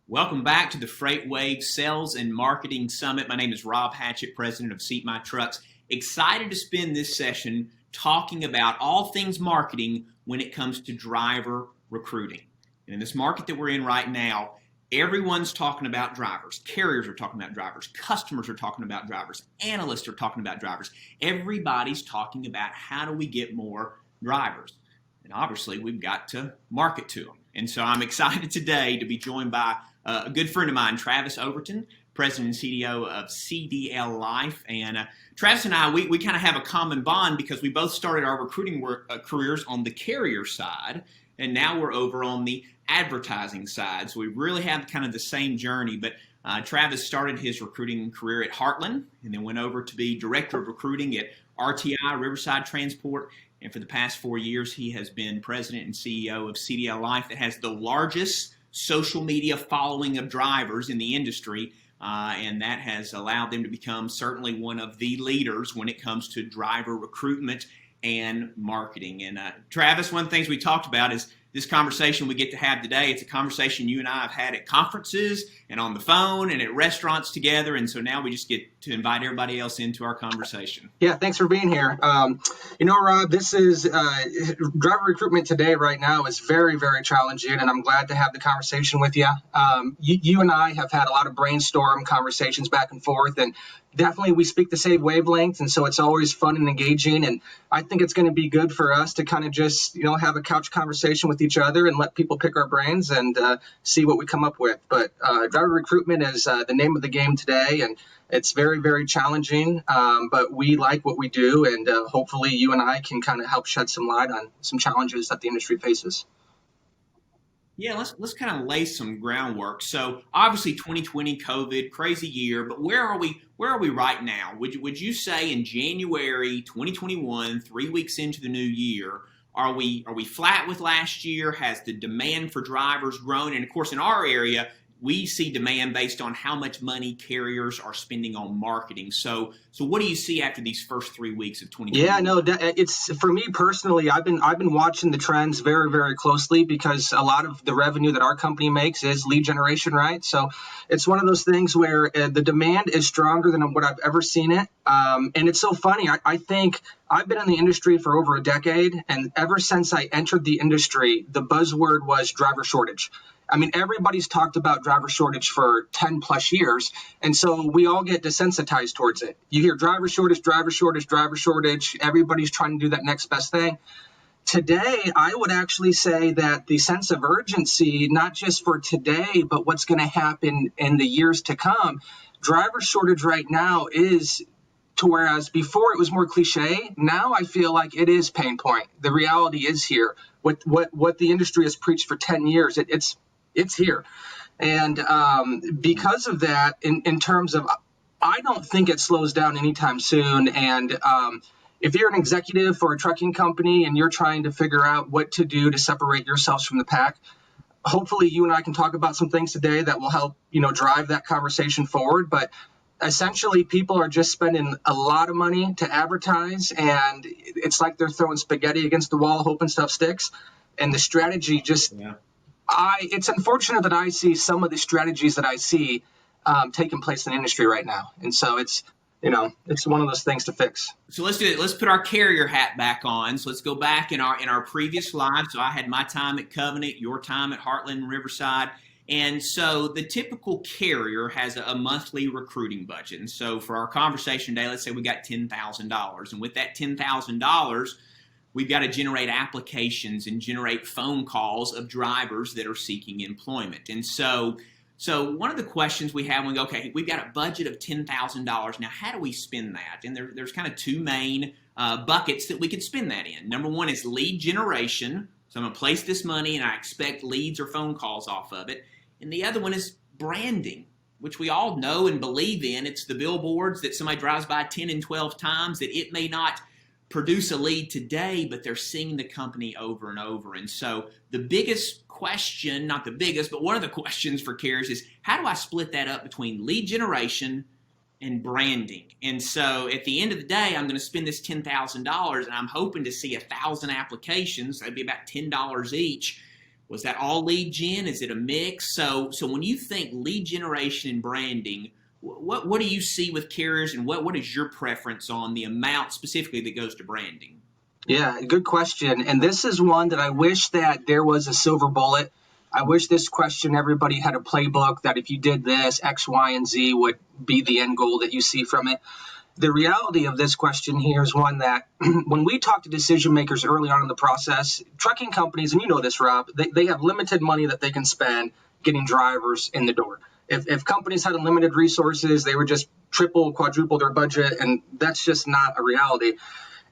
Welcome back to the FreightWaves Sales and Marketing Summit. My name is Rob Hatchett, president of Seat My Trucks. Excited to spend this session talking about all things marketing when it comes to driver recruiting. And in this market that we're in right now, everyone's talking about drivers. Carriers are talking about drivers. Customers are talking about drivers. Analysts are talking about drivers. Everybody's talking about how do we get more drivers. And obviously, we've got to market to them. And so I'm excited today to be joined by a good friend of mine, Travis Overton, President and CDO of CDL Life. And Travis and I, we kind of have a common bond because we both started our recruiting careers on the carrier side, and now we're over on the advertising side. So we really have kind of the same journey. But Travis started his recruiting career at Heartland and then went over to be Director of Recruiting at RTI, Riverside Transport. And for the past 4 years, he has been President and CEO of CDL Life that has the largest social media following of drivers in the industry. And that has allowed them to become certainly one of the leaders when it comes to driver recruitment and marketing. And Travis, one of the things we talked about is this conversation we get to have today. It's a conversation you and I have had at conferences and on the phone and at restaurants together. And so now we just get to invite everybody else into our conversation. Yeah, thanks for being here. Rob, this is driver recruitment today right now is very, very challenging, and I'm glad to have the conversation with you. You and I have had a lot of brainstorm conversations back and forth, and definitely we speak the same wavelengths, and so it's always fun and engaging, and I think it's going to be good for us to kind of just, have a couch conversation with each other and let people pick our brains and see what we come up with. But driver recruitment is the name of the game today, and it's very, very challenging, but we like what we do, and hopefully you and I can kind of help shed some light on some challenges that the industry faces. Yeah, let's kind of lay some groundwork. So obviously 2020 COVID, crazy year, but where are we right now? Would you say in January 2021, 3 weeks into the new year, are we flat with last year? Has the demand for drivers grown? And of course, in our area, we see demand based on how much money carriers are spending on marketing. So what do you see after these first 3 weeks of 2020? Yeah, no, it's for me personally. I've been watching the trends very, very closely because a lot of the revenue that our company makes is lead generation, right? So it's one of those things where the demand is stronger than what I've ever seen it. And it's so funny. I think I've been in the industry for over a decade, and ever since I entered the industry, the buzzword was driver shortage. I mean, everybody's talked about driver shortage for 10 plus years. And so we all get desensitized towards it. You hear driver shortage, driver shortage, driver shortage. Everybody's trying to do that next best thing. Today, I would actually say that the sense of urgency, not just for today, but what's going to happen in the years to come, driver shortage right now is to whereas before it was more cliche, now I feel like it is pain point. The reality is here. What the industry has preached for 10 years, it's here. And because of that, in terms of, I don't think it slows down anytime soon. And if you're an executive for a trucking company and you're trying to figure out what to do to separate yourselves from the pack, hopefully you and I can talk about some things today that will help, drive that conversation forward. But essentially, people are just spending a lot of money to advertise, and it's like they're throwing spaghetti against the wall, hoping stuff sticks. And the strategy just, it's unfortunate that I see some of the strategies that I see taking place in the industry right now. And so it's one of those things to fix. So let's do it. Let's put our carrier hat back on. So let's go back in our previous lives. So I had my time at Covenant, your time at Heartland and Riverside. And so the typical carrier has a monthly recruiting budget. And so for our conversation today, let's say we got $10,000. And with that $10,000, we've got to generate applications and generate phone calls of drivers that are seeking employment. And so one of the questions we have when we go, okay, we've got a budget of $10,000. Now, how do we spend that? And there's kind of two main buckets that we could spend that in. Number one is lead generation. So I'm going to place this money and I expect leads or phone calls off of it. And the other one is branding, which we all know and believe in. It's the billboards that somebody drives by 10 and 12 times that it may not produce a lead today, but they're seeing the company over and over. And so the biggest question, not the biggest, but one of the questions for carriers is, how do I split that up between lead generation and branding? And so at the end of the day, I'm going to spend this $10,000 and I'm hoping to see 1,000 applications. That'd be about $10 each. Was that all lead gen? Is it a mix? So when you think lead generation and branding, what do you see with carriers, and what is your preference on the amount specifically that goes to branding? Yeah, good question. And this is one that I wish that there was a silver bullet. I wish this question, everybody had a playbook that if you did this, X, Y, and Z would be the end goal that you see from it. The reality of this question here is one that when we talk to decision makers early on in the process, trucking companies, and you know this, Rob, they have limited money that they can spend getting drivers in the door. If companies had unlimited resources, they would just triple, quadruple their budget, and that's just not a reality.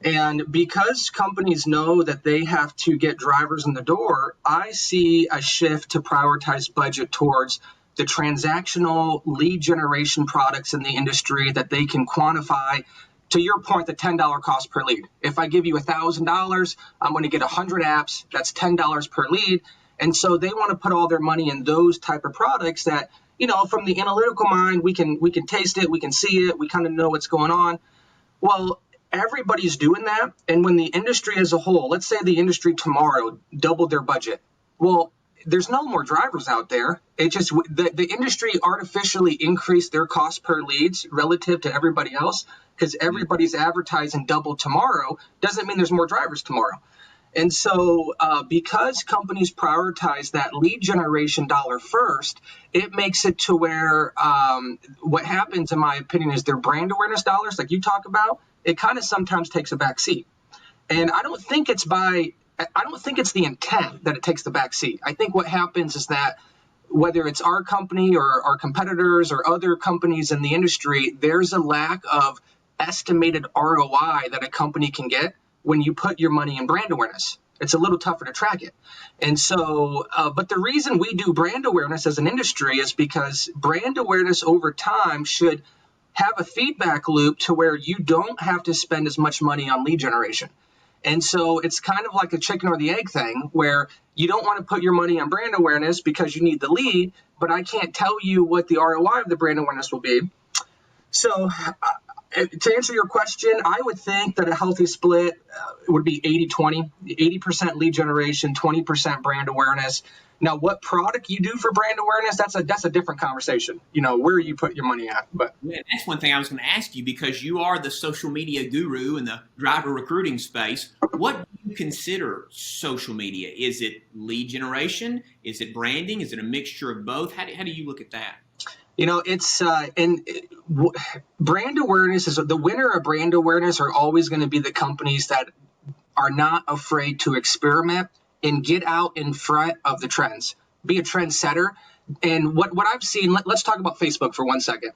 And because companies know that they have to get drivers in the door, I see a shift to prioritize budget towards the transactional lead generation products in the industry that they can quantify. To your point, the $10 cost per lead. If I give you $1,000, I'm going to get 100 apps. That's $10 per lead. And so they want to put all their money in those type of products that, from the analytical mind, we can taste it, we can see it, we kind of know what's going on. Well, everybody's doing that. And when the industry as a whole, let's say the industry tomorrow doubled their budget. Well, there's no more drivers out there. It just, the industry artificially increased their cost per leads relative to everybody else because everybody's advertising double tomorrow doesn't mean there's more drivers tomorrow. And so because companies prioritize that lead generation dollar first, it makes it to where what happens, in my opinion, is their brand awareness dollars, like you talk about, it kind of sometimes takes a back seat. And I don't think it's the intent that it takes the back seat. I think what happens is that whether it's our company or our competitors or other companies in the industry, there's a lack of estimated ROI that a company can get when you put your money in brand awareness. It's a little tougher to track it. And so, but the reason we do brand awareness as an industry is because brand awareness over time should have a feedback loop to where you don't have to spend as much money on lead generation. And so it's kind of like a chicken or the egg thing where you don't want to put your money on brand awareness because you need the lead, but I can't tell you what the ROI of the brand awareness will be. So to answer your question, I would think that a healthy split would be 80-20, 80% lead generation, 20% brand awareness. Now, what product you do for brand awareness, that's a different conversation, where you put your money at. But yeah, that's one thing I was going to ask you, because you are the social media guru in the driver recruiting space. What do you consider social media? Is it lead generation? Is it branding? Is it a mixture of both? How do you look at that? It's brand awareness is the winner of brand awareness are always going to be the companies that are not afraid to experiment and get out in front of the trends, be a trendsetter. And what I've seen, let's talk about Facebook for 1 second.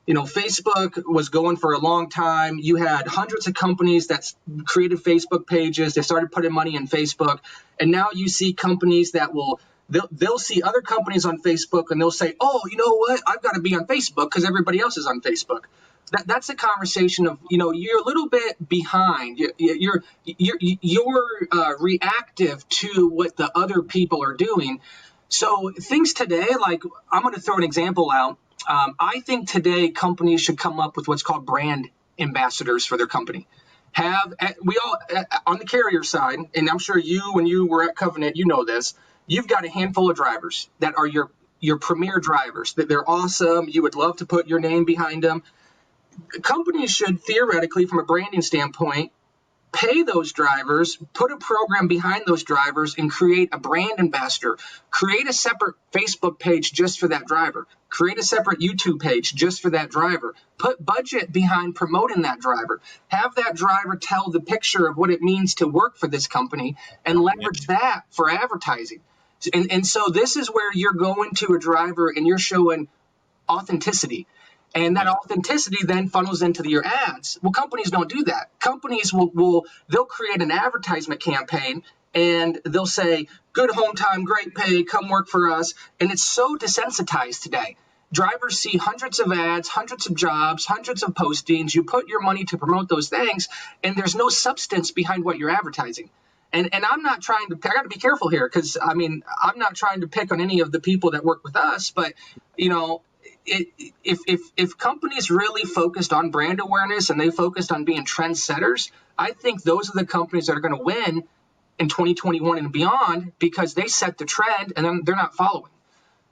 Facebook was going for a long time. You had hundreds of companies that created Facebook pages. They started putting money in Facebook. And now you see companies that they'll see other companies on Facebook and they'll say, oh, you know what? I've got to be on Facebook because everybody else is on Facebook. That's a conversation of, you're a little bit behind. You're reactive to what the other people are doing. So things today, like I'm going to throw an example out. I think today companies should come up with what's called brand ambassadors for their company. We all on the carrier side, and I'm sure you, when you were at Covenant, you know this. You've got a handful of drivers that are your premier drivers. That they're awesome. You would love to put your name behind them. Companies should theoretically, from a branding standpoint, pay those drivers, put a program behind those drivers, and create a brand ambassador. Create a separate Facebook page just for that driver. Create a separate YouTube page just for that driver. Put budget behind promoting that driver. Have that driver tell the picture of what it means to work for this company and leverage that for advertising. And so this is where you're going to a driver and you're showing authenticity. And that authenticity then funnels into your ads. Well, companies don't do that. Companies they'll create an advertisement campaign and they'll say, good home time, great pay, come work for us. And it's so desensitized today. Drivers see hundreds of ads, hundreds of jobs, hundreds of postings. You put your money to promote those things, and there's no substance behind what you're advertising. And I'm not I got to be careful here because, I'm not trying to pick on any of the people that work with us, but, if companies really focused on brand awareness and they focused on being trendsetters, I think those are the companies that are going to win in 2021 and beyond because they set the trend and then they're not following.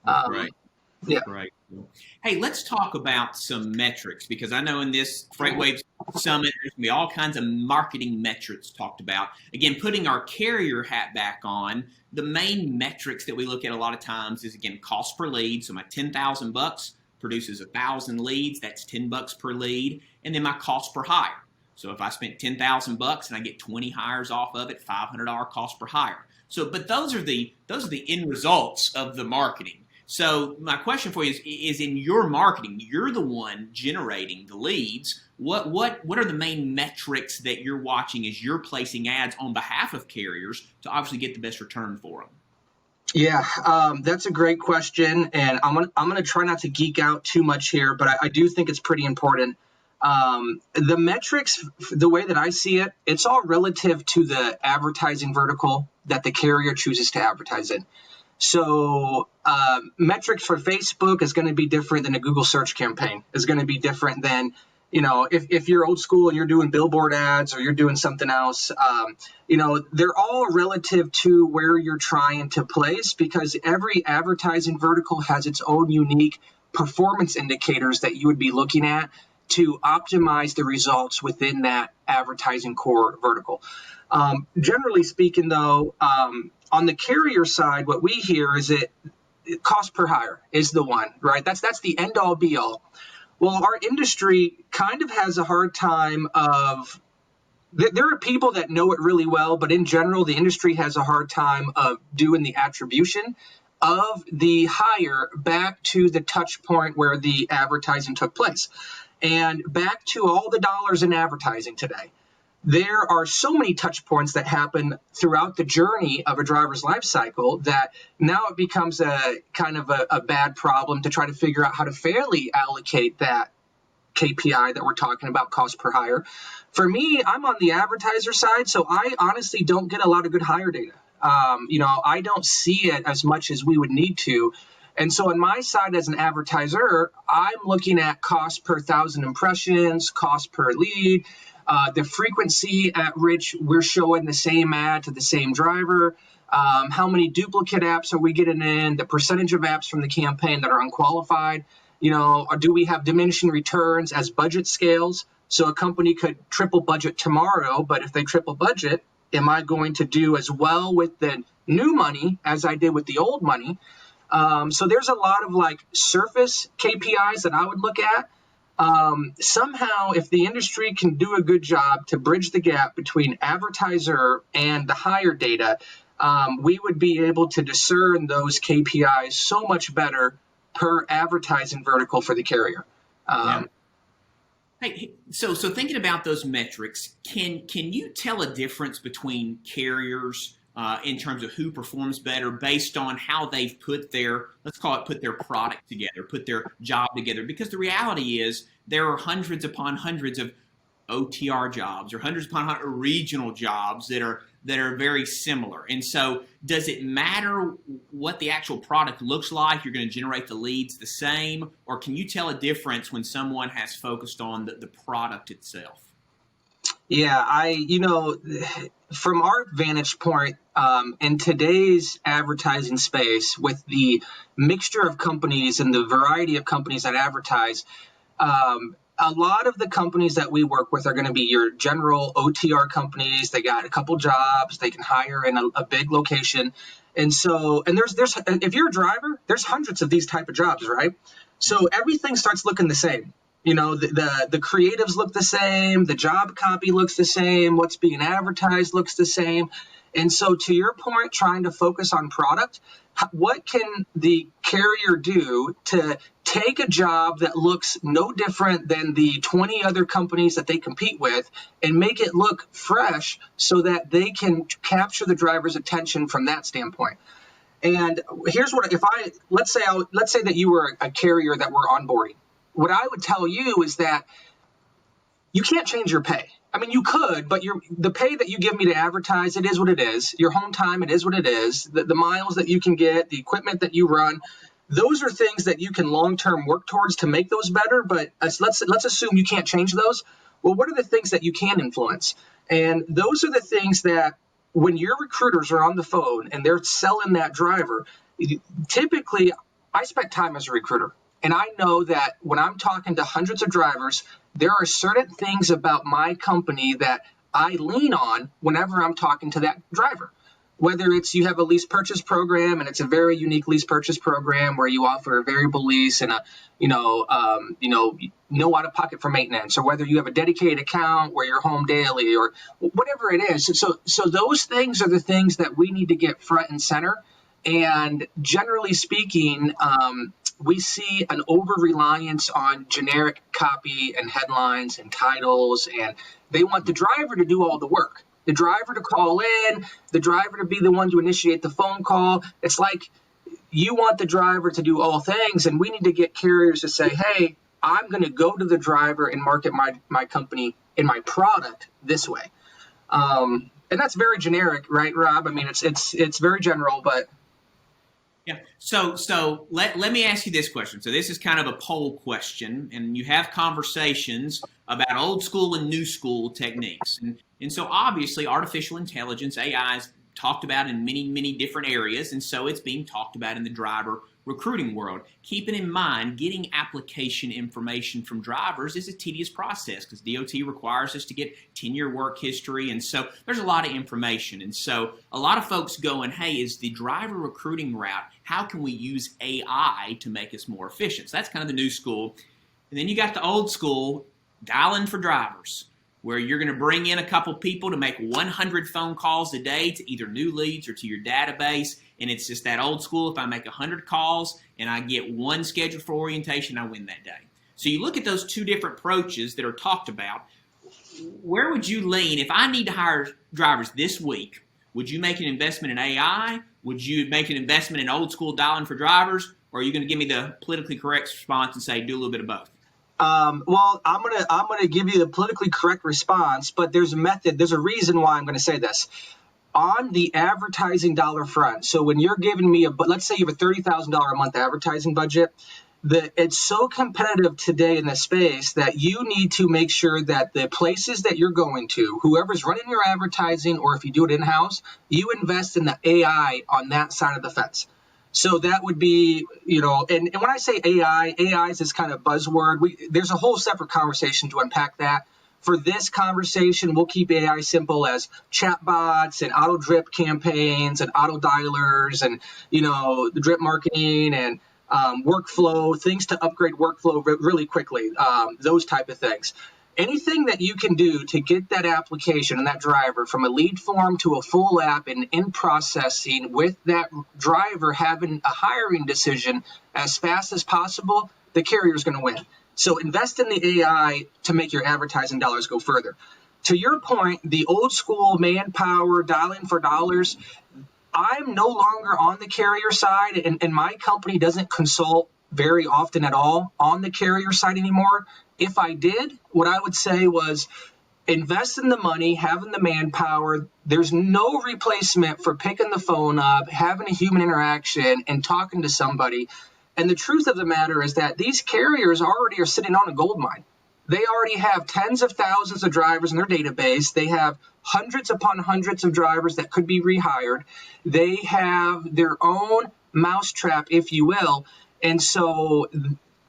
Right. Yeah. Right. Hey, let's talk about some metrics because I know in this FreightWaves Summit, there's going to be all kinds of marketing metrics talked about. Again, putting our carrier hat back on, the main metrics that we look at a lot of times is, again, cost per lead. So my $10,000 produces 1,000 leads. That's $10 per lead. And then my cost per hire. So if I spent $10,000 and I get 20 hires off of it, $500 cost per hire. So, but those are the end results of the marketing. So my question for you is in your marketing, you're the one generating the leads. What are the main metrics that you're watching as you're placing ads on behalf of carriers to obviously get the best return for them? Yeah, that's a great question, and I'm gonna try not to geek out too much here, but I do think it's pretty important. The metrics, the way that I see it, it's all relative to the advertising vertical that the carrier chooses to advertise in. So metrics for Facebook is going to be different than a Google search campaign. Is going to be different than, if you're old school and you're doing billboard ads or you're doing something else, they're all relative to where you're trying to place because every advertising vertical has its own unique performance indicators that you would be looking at to optimize the results within that advertising core vertical. Generally speaking, though, on the carrier side, what we hear is that cost per hire is the one, right? That's the end all be all. Well, our industry kind of has a hard time of, there are people that know it really well, but in general, the industry has a hard time of doing the attribution of the hire back to the touch point where the advertising took place and back to all the dollars in advertising today. There are so many touch points that happen throughout the journey of a driver's life cycle that now it becomes a kind of a bad problem to try to figure out how to fairly allocate that KPI that we're talking about, cost per hire. For me, I'm on the advertiser side, so I honestly don't get a lot of good hire data. I don't see it as much as we would need to. And so on my side as an advertiser, I'm looking at cost per 1,000 impressions, cost per lead, the frequency at which we're showing the same ad to the same driver, how many duplicate apps are we getting in, the percentage of apps from the campaign that are unqualified, or do we have diminishing returns as budget scales? So a company could triple budget tomorrow, but if they triple budget, am I going to do as well with the new money as I did with the old money? So there's a lot of surface KPIs that I would look at. Somehow, if the industry can do a good job to bridge the gap between advertiser and the hire data, we would be able to discern those KPIs so much better per advertising vertical for the carrier. Yeah. Hey, so thinking about those metrics, can you tell a difference between carriers in terms of who performs better based on how they've put their product together, put their job together? Because the reality is there are hundreds upon hundreds of OTR jobs or hundreds upon hundreds of regional jobs that are very similar. And so does it matter what the actual product looks like? You're going to generate the leads the same, or can you tell a difference when someone has focused on the product itself? Yeah, from our vantage point, in today's advertising space, with the mixture of companies and the variety of companies that advertise, a lot of the companies that we work with are going to be your general OTR companies. They got a couple jobs, they can hire in a big location. And there's if you're a driver, there's hundreds of these type of jobs, right? So everything starts looking the same. The creatives look the same, the job copy looks the same, what's being advertised looks the same. And so to your point, trying to focus on product, what can the carrier do to take a job that looks no different than the 20 other companies that they compete with and make it look fresh so that they can capture the driver's attention from that standpoint? And here's what, let's say that you were a carrier that we're onboarding. What I would tell you is that you can't change your pay. I mean, you could, but the pay that you give me to advertise, it is what it is. Your home time, it is what it is. The miles that you can get, the equipment that you run, those are things that you can long-term work towards to make those better. But let's assume you can't change those. Well, what are the things that you can influence? And those are the things that when your recruiters are on the phone and they're selling that driver, typically I spent time as a recruiter. And I know that when I'm talking to hundreds of drivers, there are certain things about my company that I lean on whenever I'm talking to that driver. Whether it's you have a lease purchase program and it's a very unique lease purchase program where you offer a variable lease and a, no out of pocket for maintenance, or whether you have a dedicated account where you're home daily or whatever it is. So those things are the things that we need to get front and center. And generally speaking, we see an over-reliance on generic copy and headlines and titles, and they want the driver to do all the work. The driver to call in, the driver to be the one to initiate the phone call. It's like you want the driver to do all things, and we need to get carriers to say, hey, I'm going to go to the driver and market my company and my product this way. And that's very generic, right, Rob? I mean, it's very general, but... Yeah. So let me ask you this question. So this is kind of a poll question, and you have conversations about old school and new school techniques. And so obviously artificial intelligence, AI, is talked about in many, many different areas, and so it's being talked about in the driver recruiting world. Keeping in mind, getting application information from drivers is a tedious process because DOT requires us to get 10-year work history, and so there's a lot of information. And so a lot of folks going, hey, is the driver recruiting route, how can we use AI to make us more efficient? So that's kind of the new school. And then you got the old school, dialing for drivers, where you're going to bring in a couple people to make 100 phone calls a day to either new leads or to your database. And it's just that old school, if I make 100 calls and I get one scheduled for orientation, I win that day. So you look at those two different approaches that are talked about. Where would you lean? If I need to hire drivers this week, would you make an investment in AI? Would you make an investment in old school dialing for drivers? Or are you going to give me the politically correct response and say do a little bit of both? Well, I'm gonna give you the politically correct response, but there's a method. There's a reason why I'm going to say this. On the advertising dollar front, so when you're giving me let's say you have a $30,000 a month advertising budget, it's so competitive today in this space that you need to make sure that the places that you're going to, whoever's running your advertising, or if you do it in-house, you invest in the AI on that side of the fence. So that would be, and when I say AI is this kind of buzzword. There's a whole separate conversation to unpack that. For this conversation, we'll keep AI simple as chatbots and auto drip campaigns and auto dialers and, the drip marketing and workflow, things to upgrade workflow really quickly, those type of things. Anything that you can do to get that application and that driver from a lead form to a full app and in processing with that driver having a hiring decision as fast as possible, the carrier is going to win. So invest in the AI to make your advertising dollars go further. To your point, the old school manpower dialing for dollars, I'm no longer on the carrier side, and my company doesn't consult very often at all on the carrier side anymore. If I did, what I would say was invest in the money, having the manpower. There's no replacement for picking the phone up, having a human interaction, and talking to somebody. And the truth of the matter is that these carriers already are sitting on a gold mine. They already have tens of thousands of drivers in their database. They have hundreds upon hundreds of drivers that could be rehired. They have their own mousetrap, if you will. And so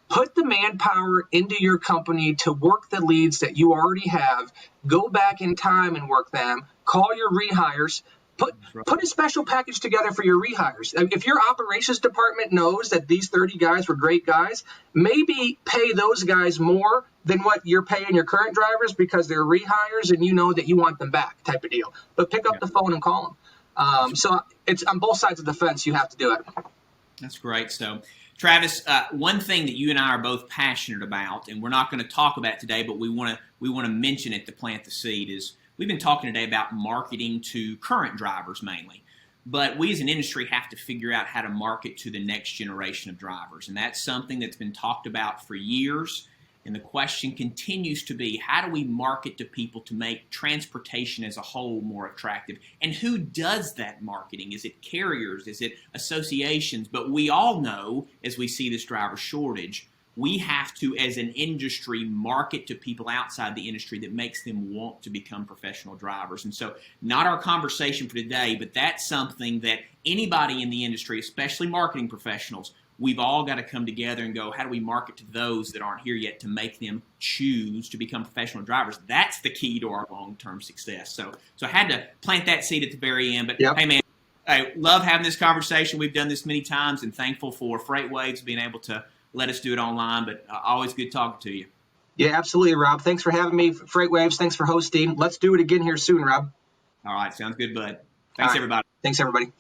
put the manpower into your company to work the leads that you already have. Go back in time and work them. Call your rehires. Put a special package together for your rehires. If your operations department knows that these 30 guys were great guys, maybe pay those guys more than what you're paying your current drivers because they're rehires and you know that you want them back type of deal. But pick up the phone and call them. So it's on both sides of the fence. You have to do it. That's great. So, Travis, one thing that you and I are both passionate about, and we're not going to talk about it today, but we want to mention it to plant the seed, is we've been talking today about marketing to current drivers mainly. But we as an industry have to figure out how to market to the next generation of drivers. And that's something that's been talked about for years. And the question continues to be, how do we market to people to make transportation as a whole more attractive? And who does that marketing? Is it carriers? Is it associations? But we all know, as we see this driver shortage, we have to, as an industry, market to people outside the industry that makes them want to become professional drivers. And so, not our conversation for today, but that's something that anybody in the industry, especially marketing professionals, we've all got to come together and go, how do we market to those that aren't here yet to make them choose to become professional drivers? That's the key to our long-term success. So I had to plant that seed at the very end. But Hey, man, I love having this conversation. We've done this many times, and thankful for FreightWaves being able to let us do it online. But always good talking to you. Yeah, absolutely, Rob. Thanks for having me. FreightWaves, thanks for hosting. Let's do it again here soon, Rob. All right, sounds good, bud. Thanks, everybody. Thanks, everybody.